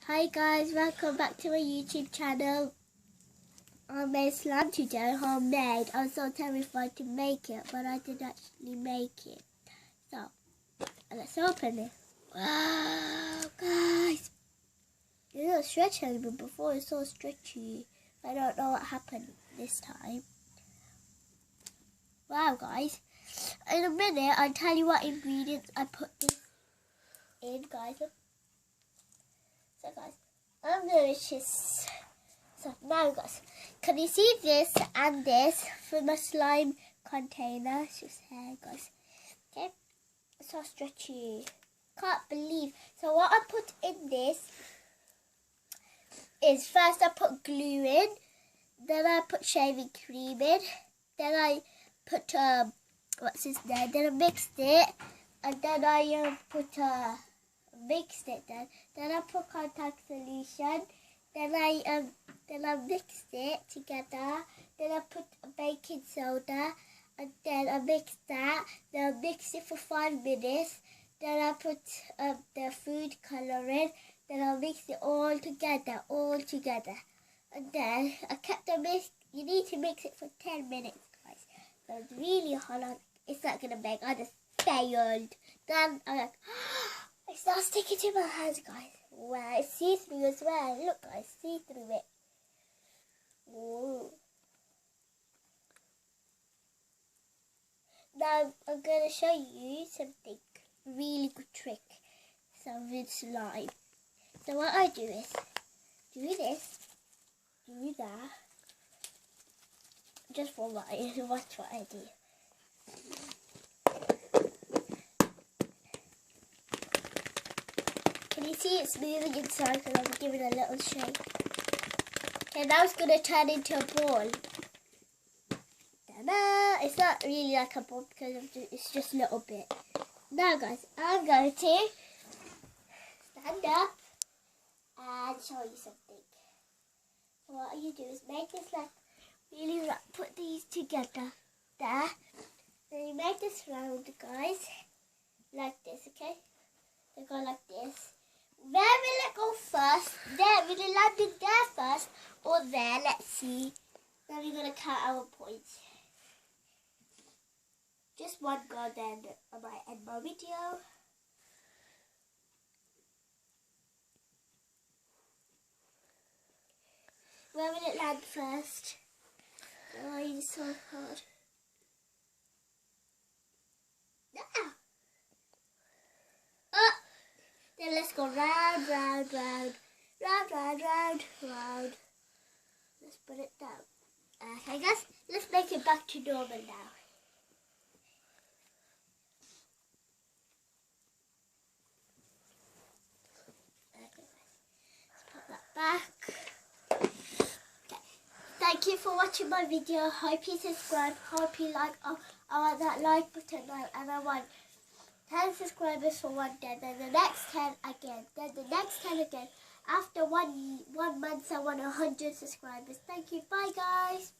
Hi guys, welcome back to my YouTube channel. I made slime today, homemade. I was so terrified to make it, but I did actually make it. So, let's open it. Wow, guys. It's not stretchy anymore. Before it's so stretchy. I don't know what happened this time. Wow, guys. In a minute, I'll tell you what ingredients I put this in, guys. So, guys, I'm going to just... So, now, guys, can you see this and this from my slime container? It's just here, guys. Okay? It's so stretchy. Can't believe. So, what I put in this is first I put glue in, then I put shaving cream in, then I put what's this there? Then I mixed it, and then I mixed it. Then I put contact solution. Then I mixed it together. Then I put baking soda, and then I mixed that. Then I mixed it for 5 minutes. Then I put the food coloring. Then I mixed it all together. And then I kept the mix. You need to mix it for 10 minutes, guys. So it's really hard. It's not gonna make. I just failed. Then I'm like, it's not sticking to my hands, guys. Wow, it's see-through as well. Look, guys, see through it. Whoa. Now I'm gonna show you something really good trick. Some with slime. So what I do is do this, do that. Just for watch what I do. Can you see it's moving inside because I'm giving it a little shake? Okay, now it's going to turn into a ball. Ta-da! It's not really like a ball because it's just a little bit. Now guys, I'm going to stand up and show you something. So what you do is make this like really put these together there. Then you make this round, guys, like this, okay? So go like this. Where will it go first? There, will it land in there first or there? Let's see. Then we're going to count our points. Just one go, then I might end my video. Where will it land first? Oh, it's so hard. Ah! Oh! Then let's go round, round, round. Round, round, round, round. Let's put it down. Okay, guys, let's make it back to normal now. Okay, guys, let's put that back. Thank you for watching my video. Hope you subscribe. Hope you like. I want that like button now, and I want 10 subscribers for one day. Then the next 10 again. Then the next 10 again. After 1 month, I want 100 subscribers. Thank you. Bye, guys.